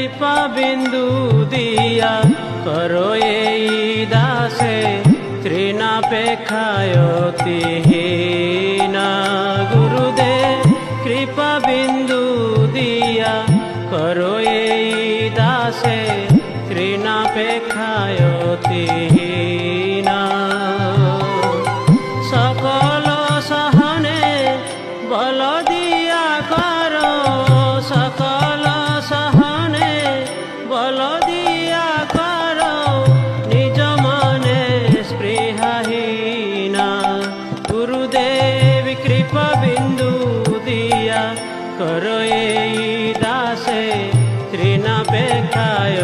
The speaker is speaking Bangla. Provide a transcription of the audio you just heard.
কৃপা বিন্দু দিয়া করো এই দাসে তৃণাপেক্ষায়তিহীনা। গুরুদেব কৃপা বিন্দু দিয়া করো এই দাসে তৃণাপেক্ষায়তিহীনা। সকল সহনে বল দিয়া করো, সকল সহনে বল দিয়া করো নিজ মনে স্পৃহাহীনা। গুরুদেব কৃপা বিন্দু দিয়া করো এই দাসে তৃণাপেক্ষায়